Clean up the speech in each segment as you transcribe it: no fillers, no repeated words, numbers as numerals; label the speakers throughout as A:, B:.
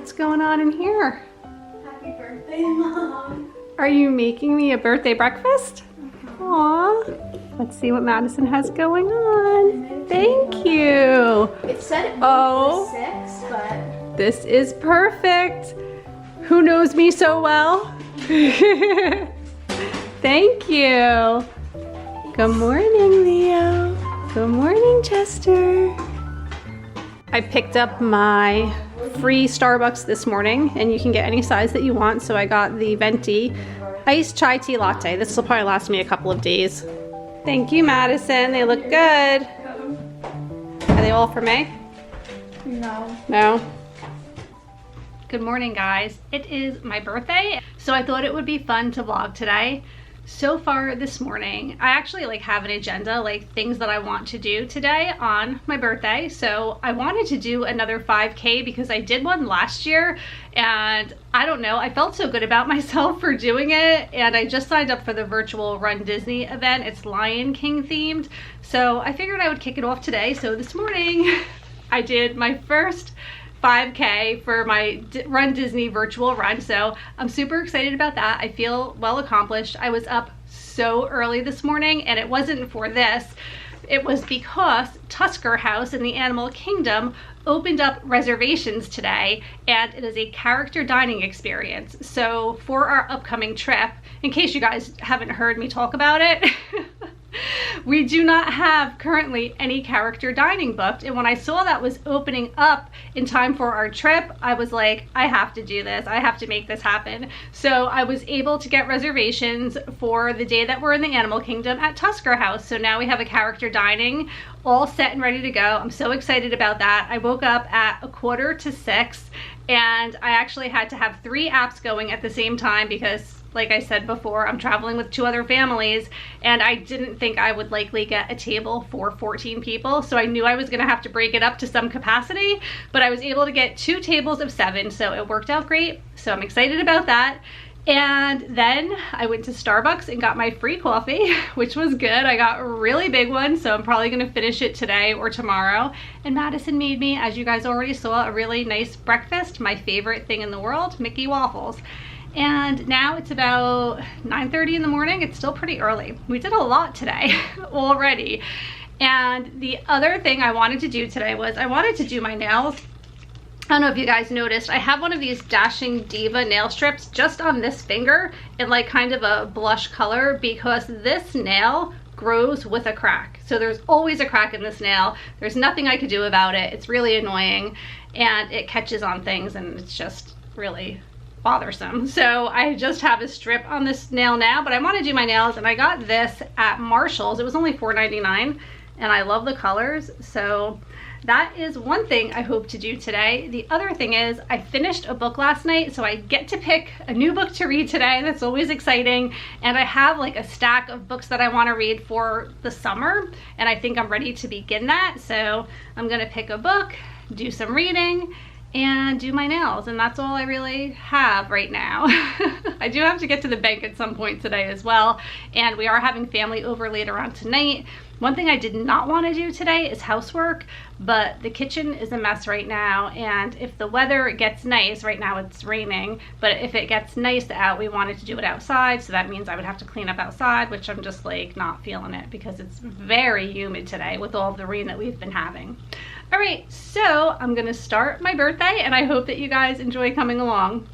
A: What's going on in here?
B: Happy birthday, Mom.
A: Are you making me a birthday breakfast? Aw. Let's see what Madison has going on. Thank you.
B: It said it was 6, but...
A: This is perfect. Who knows me so well? Thank you. Good morning, Leo. Good morning, Chester. I picked up my free Starbucks this morning, and you can get any size that you want. So I got the venti iced chai tea latte. This will probably last me a couple of days. Thank you, Madison. They look good. Are they all for me?
B: No.
A: No? Good morning, guys. It is my birthday, so I thought it would be fun to vlog today. So far this morning, I actually have an agenda, things that I want to do today on my birthday. So I wanted to do another 5K because I did one last year, and I don't know, I felt so good about myself for doing it, and I just signed up for the virtual Run Disney event. It's Lion King themed, so I figured I would kick it off today. So this morning I did my first 5K for my Run Disney virtual run, so I'm super excited about that. I feel well accomplished. I was up so early this morning, and it wasn't for this. It was because Tusker House in the Animal Kingdom opened up reservations today, and it is a character dining experience. So for our upcoming trip, in case you guys haven't heard me talk about it, we do not have currently any character dining booked, and when I saw that was opening up in time for our trip, I was like, I have to do this. I have to make this happen. So I was able to get reservations for the day that we're in the Animal Kingdom at Tusker House. So now we have a character dining all set and ready to go. I'm so excited about that. I woke up at 5:45, and I actually had to have 3 apps going at the same time because, like I said before, I'm traveling with 2 other families, and I didn't think I would likely get a table for 14 people. So I knew I was gonna have to break it up to some capacity, but I was able to get 2 tables of 7, so it worked out great. So I'm excited about that. And then I went to Starbucks and got my free coffee, which was good. I got a really big one, so I'm probably gonna finish it today or tomorrow. And Madison made me, as you guys already saw, a really nice breakfast, my favorite thing in the world, Mickey waffles. And now it's about 9:30 in the morning. It's still pretty early. We did a lot today already. And the other thing I wanted to do today was I wanted to do my nails. I don't know if you guys noticed, I have one of these Dashing Diva nail strips just on this finger in kind of a blush color because this nail grows with a crack. So there's always a crack in this nail. There's nothing I could do about it. It's really annoying, and it catches on things, and it's just really bothersome. So I just have a strip on this nail now, but I want to do my nails, and I got this at Marshall's. It was only $4.99, and I love the colors. So that is one thing I hope to do today. The other thing is I finished a book last night, so I get to pick a new book to read today. That's always exciting. And I have a stack of books that I want to read for the summer, and I think I'm ready to begin that. So I'm gonna pick a book, do some reading, and do my nails, and that's all I really have right now. I do have to get to the bank at some point today as well, and we are having family over later on tonight. One thing I did not want to do today is housework, but the kitchen is a mess right now, and if the weather gets nice, right now it's raining, but if it gets nice out, we wanted to do it outside, so that means I would have to clean up outside, which I'm just not feeling it because it's very humid today with all the rain that we've been having. All right, so I'm gonna start my birthday, and I hope that you guys enjoy coming along.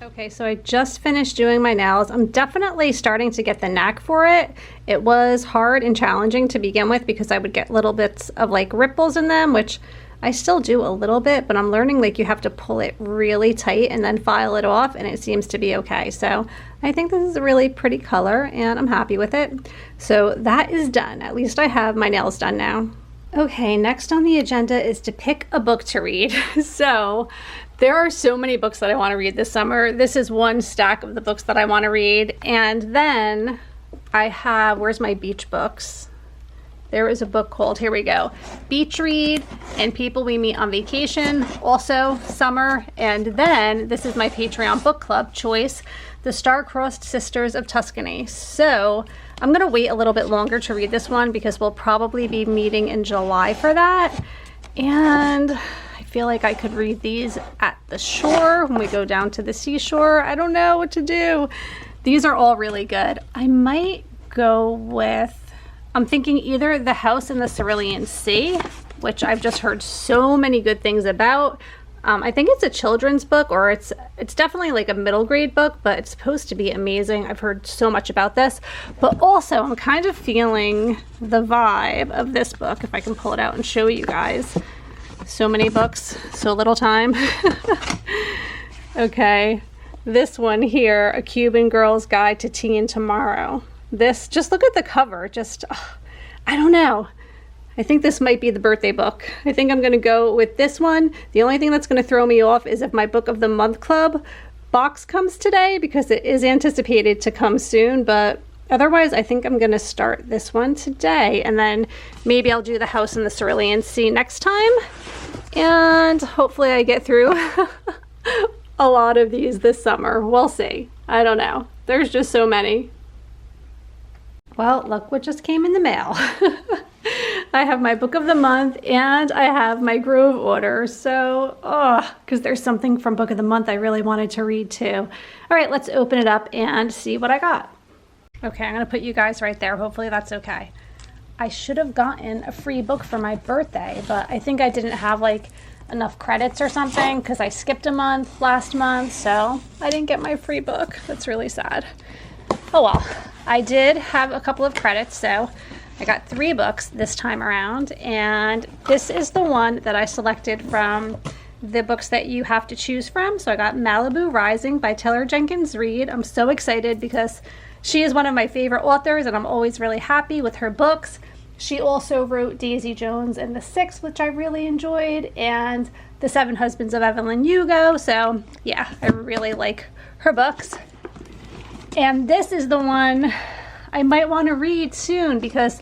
A: Okay, so I just finished doing my nails. I'm definitely starting to get the knack for it. It was hard and challenging to begin with because I would get little bits of ripples in them, which I still do a little bit, but I'm learning you have to pull it really tight and then file it off, and it seems to be okay. So I think this is a really pretty color, and I'm happy with it. So that is done. At least I have my nails done now. Okay, next on the agenda is to pick a book to read. So there are so many books that I want to read this summer. This is one stack of the books that I want to read. And then I have, where's my beach books? There is a book called, here we go, Beach Read and People We Meet on Vacation, also summer. And then this is my Patreon book club choice, The Star-Crossed Sisters of Tuscany. So I'm gonna wait a little bit longer to read this one because we'll probably be meeting in July for that. And I feel like I could read these at the shore when we go down to the seashore. I don't know what to do. These are all really good. I might go with, I'm thinking either The House in the Cerulean Sea, which I've just heard so many good things about. I think it's a children's book, or it's definitely like a middle grade book, but it's supposed to be amazing. I've heard so much about this. But also, I'm kind of feeling the vibe of this book, if I can pull it out and show you guys. So many books, so little time. Okay, this one here, A Cuban Girl's Guide to Teen Tomorrow. This, just look at the cover, just, I don't know. I think this might be the birthday book. I think I'm gonna go with this one. The only thing that's gonna throw me off is if my book of the month club box comes today, because it is anticipated to come soon, but otherwise I think I'm gonna start this one today, and then maybe I'll do The House in the Cerulean Sea next time, and hopefully I get through a lot of these this summer. We'll see. I don't know. There's just so many. Well, look what just came in the mail. I have my book of the month and I have my Grove order. So, because there's something from book of the month I really wanted to read too. All right, let's open it up and see what I got. Okay, I'm gonna put you guys right there. Hopefully that's okay. I should have gotten a free book for my birthday, but I think I didn't have like enough credits or something because I skipped a month last month, so I didn't get my free book. That's really sad. Oh well, I did have a couple of credits, so I got 3 books this time around, and this is the one that I selected from the books that you have to choose from. So I got Malibu Rising by Taylor Jenkins Reid. I'm so excited because she is one of my favorite authors and I'm always really happy with her books. She also wrote Daisy Jones and the Six, which I really enjoyed, and The Seven Husbands of Evelyn Hugo. So yeah, I really like her books. And this is the one I might want to read soon because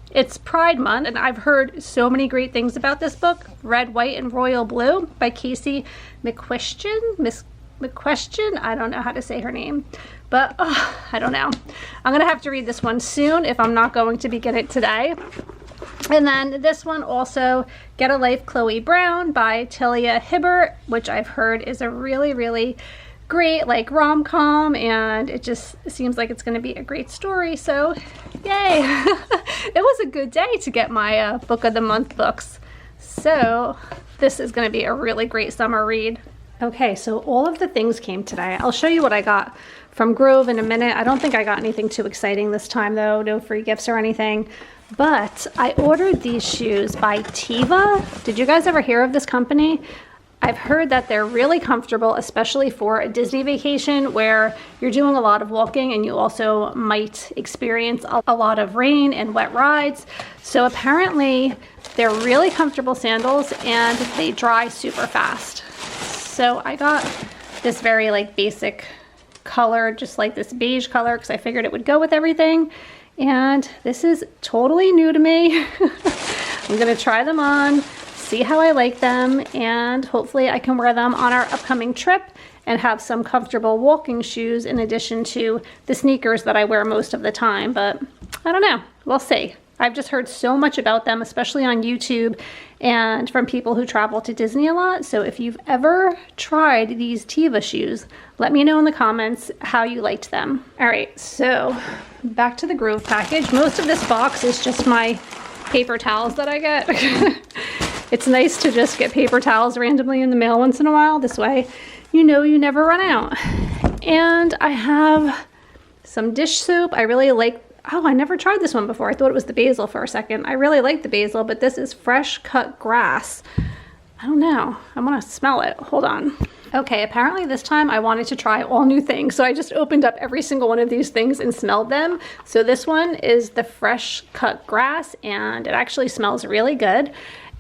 A: it's Pride Month, and I've heard so many great things about this book, Red, White, and Royal Blue by Casey McQuestion. I don't know how to say her name, but I don't know. I'm gonna have to read this one soon if I'm not going to begin it today. And then this one also, Get a Life, Chloe Brown by Talia Hibbert, which I've heard is a really, really great like rom-com, and it just seems like it's going to be a great story, so yay. It was a good day to get my book of the month books, so this is going to be a really great summer read. Okay, so all of the things came today. I'll show you what I got from Grove in a minute. I don't think I got anything too exciting this time though, no free gifts or anything, but I ordered these shoes by Teva. Did you guys ever hear of this company? I've heard that they're really comfortable, especially for a Disney vacation where you're doing a lot of walking and you also might experience a lot of rain and wet rides. So apparently they're really comfortable sandals and they dry super fast. So I got this very like basic color, just like this beige color, because I figured it would go with everything. And this is totally new to me. I'm gonna try them on, see how I like them, and hopefully I can wear them on our upcoming trip and have some comfortable walking shoes in addition to the sneakers that I wear most of the time. But I don't know, we'll see. I've just heard so much about them, especially on YouTube and from people who travel to Disney a lot. So if you've ever tried these Teva shoes, let me know in the comments how you liked them. All right, so back to the Grove package. Most of this box is just my paper towels that I get. It's nice to just get paper towels randomly in the mail once in a while. This way, you know you never run out. And I have some dish soap. I really like, oh, I never tried this one before. I thought it was the basil for a second. I really like the basil, but this is fresh cut grass. I don't know. I want to smell it. Hold on. Okay, apparently this time I wanted to try all new things. So I just opened up every single one of these things and smelled them. So this one is the fresh cut grass, and it actually smells really good.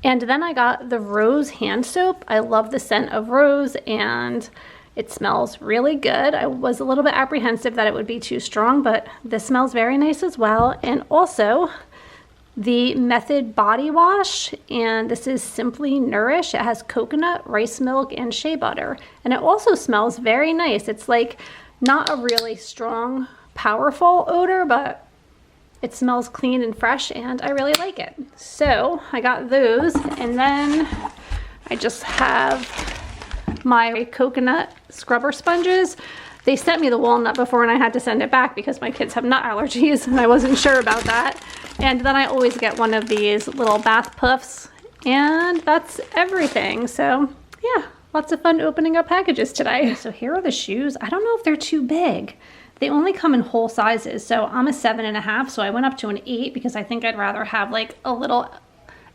A: And then I got the rose hand soap. I love the scent of rose and it smells really good. I was a little bit apprehensive that it would be too strong, but this smells very nice as well. And also the Method body wash, and this is Simply Nourish. It has coconut, rice milk, and shea butter. And it also smells very nice. It's like not a really strong, powerful odor, but it smells clean and fresh, and I really like it. So I got those, and then I just have my coconut scrubber sponges. They sent me the walnut before and I had to send it back because my kids have nut allergies and I wasn't sure about that. And then I always get one of these little bath puffs, and that's everything. So yeah, lots of fun opening up packages today. So here are the shoes. I don't know if they're too big. They only come in whole sizes. So I'm a 7.5, so I went up to an 8 because I think I'd rather have like a little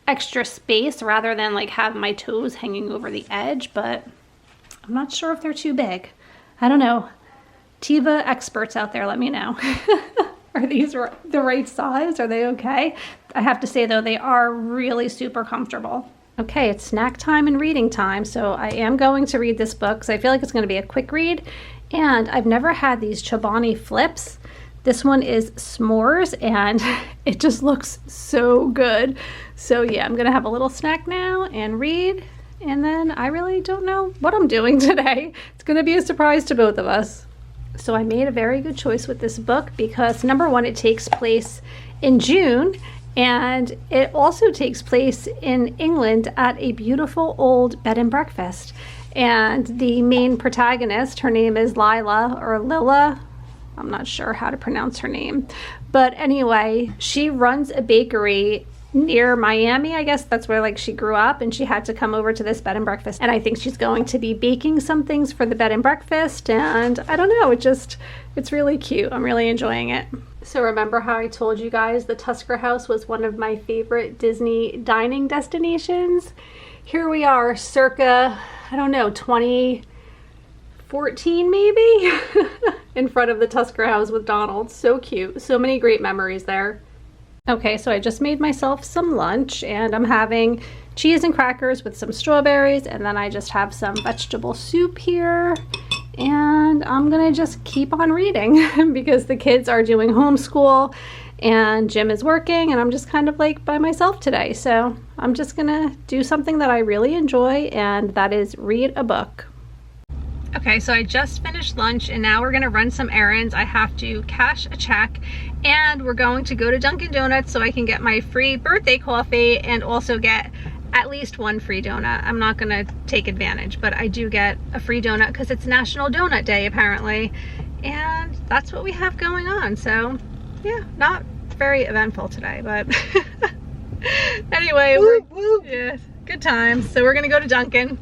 A: extra space rather than like have my toes hanging over the edge, but I'm not sure if they're too big. I don't know. Teva experts out there, let me know. Are these the right size? Are they okay? I have to say though, they are really super comfortable. Okay, it's snack time and reading time, so I am going to read this book because I feel like it's going to be a quick read. And I've never had these Chobani flips. This one is s'mores and it just looks so good. So yeah, I'm gonna have a little snack now and read, and then I really don't know what I'm doing today. It's gonna be a surprise to both of us. So I made a very good choice with this book because number one, it takes place in June, and it also takes place in England at a beautiful old bed and breakfast. And the main protagonist, her name is Lila or Lilla. I'm not sure how to pronounce her name. But anyway, she runs a bakery near Miami. I guess that's where like she grew up, and she had to come over to this bed and breakfast. And I think she's going to be baking some things for the bed and breakfast. And I don't know, it's really cute. I'm really enjoying it. So remember how I told you guys the Tusker House was one of my favorite Disney dining destinations? Here we are circa, I don't know, 2014 maybe, in front of the Tusker House with Donald. So cute. So many great memories there. Okay, so I just made myself some lunch and I'm having cheese and crackers with some strawberries, and then I just have some vegetable soup here, and I'm gonna just keep on reading because the kids are doing homeschool and Jim is working and I'm just kind of like by myself today. So I'm just gonna do something that I really enjoy, and that is read a book. Okay, so I just finished lunch and now we're gonna run some errands. I have to cash a check and we're going to go to Dunkin' Donuts so I can get my free birthday coffee and also get at least one free donut. I'm not gonna take advantage, but I do get a free donut because it's National Donut Day apparently. And that's what we have going on. So yeah, not very eventful today, but anyway, yeah, good times. So we're gonna go to Dunkin'.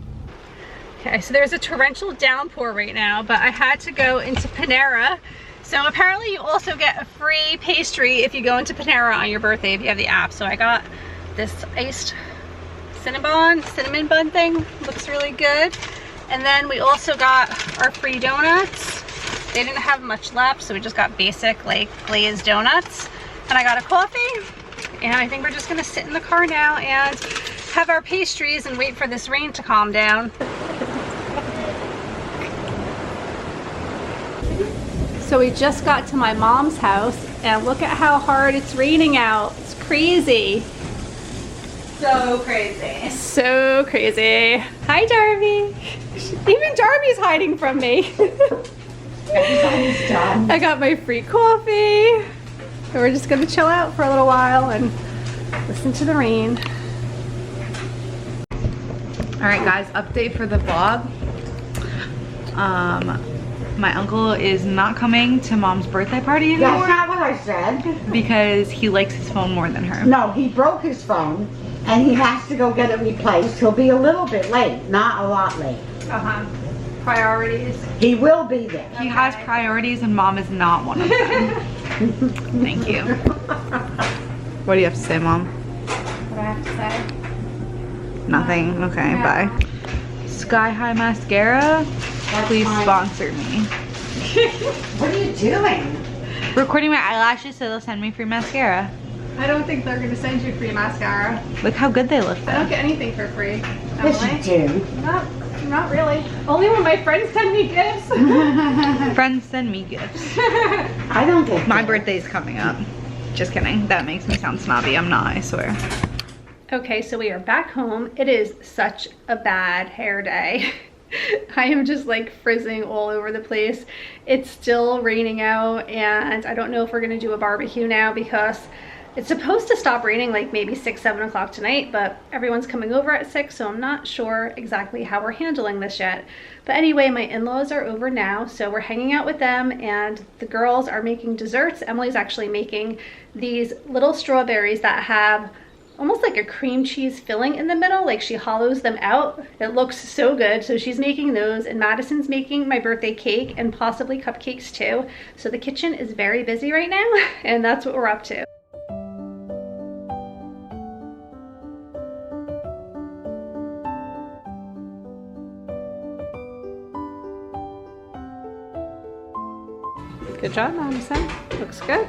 A: Okay, so there's a torrential downpour right now, but I had to go into Panera. So apparently you also get a free pastry if you go into Panera on your birthday if you have the app. So I got this iced cinnamon bun thing. Looks really good. And then we also got our free donuts. They didn't have much left, so we just got basic like glazed donuts. And I got a coffee. And I think we're just gonna sit in the car now and have our pastries and wait for this rain to calm down. So we just got to my mom's house and look at how hard it's raining out. It's crazy. So crazy. So crazy. Hi, Darby. Even Darby's hiding from me.
B: Everybody's done.
A: I got my free coffee. And we're just gonna chill out for a little while and listen to the rain.
C: All right, guys, update for the vlog. My uncle is not coming to Mom's birthday party anymore.
D: That's not what I said.
C: Because he likes his phone more than her.
D: No, he broke his phone and he has to go get it replaced. He'll be a little bit late, not a lot late.
A: Priorities.
D: He will be there.
C: He has priorities and Mom is not one of them. Thank you. What do you have to say, Mom?
A: What do I have to say?
C: Nothing. Okay,
A: Yeah.
C: bye. Sky High Mascara, please sponsor me.
D: What are you doing?
C: Recording my eyelashes so they'll send me free mascara.
A: I don't think they're gonna send you free mascara.
C: Look how good they look
A: I don't
C: though.
A: get anything for free.
D: Yes,
A: Emily.
D: you do.
A: Not really. Only when my friends send me gifts.
C: Friends send me gifts.
D: I don't get
C: My
D: that.
C: birthday's coming up. Just kidding. That makes me sound snobby. I'm not, I swear.
A: Okay, so we are back home. It is such a bad hair day. I am just like frizzing all over the place. It's still raining out and I don't know if we're gonna do a barbecue now because It's supposed to stop raining like maybe 6, 7 o'clock tonight, but everyone's coming over at 6, so I'm not sure exactly how we're handling this yet. But anyway, my in-laws are over now, so we're hanging out with them, and the girls are making desserts. Emily's actually making these little strawberries that have almost like a cream cheese filling in the middle, like she hollows them out. It looks so good. So she's making those, and Madison's making my birthday cake and possibly cupcakes too. So the kitchen is very busy right now, and that's what we're up to. Good job, Madison. Looks good.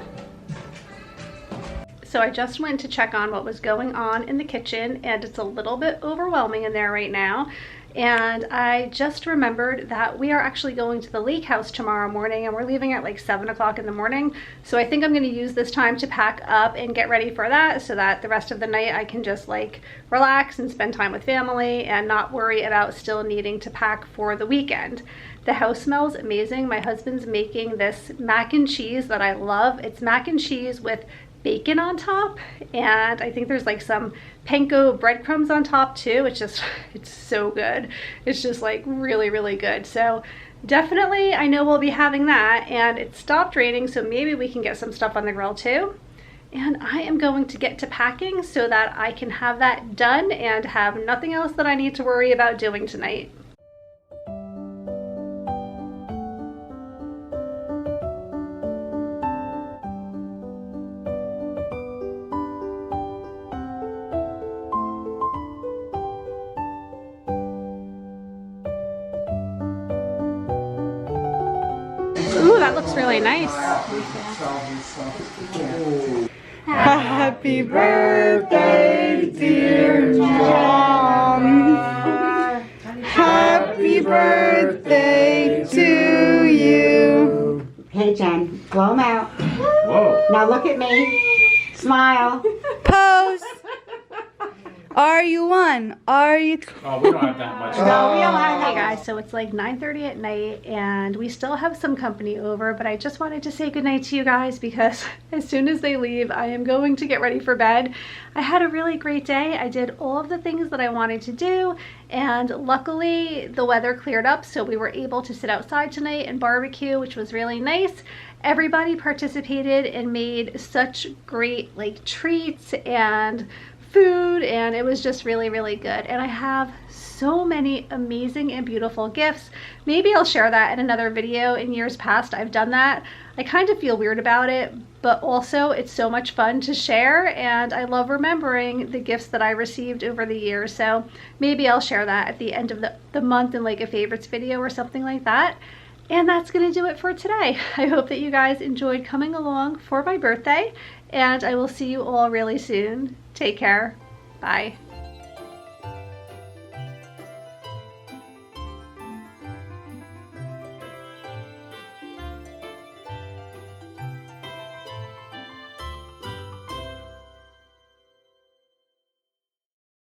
A: So I just went to check on what was going on in the kitchen, and it's a little bit overwhelming in there right now. And I just remembered that we are actually going to the lake house tomorrow morning, and we're leaving at like 7 o'clock in the morning. So I think I'm going to use this time to pack up and get ready for that, so that the rest of the night I can just like relax and spend time with family and not worry about still needing to pack for the weekend. The house smells amazing. My husband's making this mac and cheese that I love. It's mac and cheese with bacon on top, and I think there's like some panko breadcrumbs on top too. It's so good. It's just like really, really good. So definitely I know we'll be having that, and it stopped raining, so maybe we can get some stuff on the grill too. And I am going to get to packing so that I can have that done and have nothing else that I need to worry about doing tonight. Ooh, that looks really nice.
C: Happy birthday, dear John. Happy birthday to you.
D: Hey, Jen, blow them out.
E: Whoa.
D: Now look at me. Smile.
C: Pose. Are you one? Are you?
E: Oh, we don't have that much.
D: No, we don't have
A: Hey
D: that.
A: guys, so it's like 9:30 at night, and we still have some company over, but I just wanted to say goodnight to you guys because as soon as they leave, I am going to get ready for bed. I had a really great day. I did all of the things that I wanted to do, and luckily the weather cleared up, so we were able to sit outside tonight and barbecue, which was really nice. Everybody participated and made such great like treats and food, and it was just really, really good. And I have so many amazing and beautiful gifts. Maybe I'll share that in another video. In years past I've done that. I kind of feel weird about it, but also it's so much fun to share, and I love remembering the gifts that I received over the years. So maybe I'll share that at the end of the month in like a favorites video or something like that. And that's gonna do it for today. I hope that you guys enjoyed coming along for my birthday, and I will see you all really soon. Take care. Bye.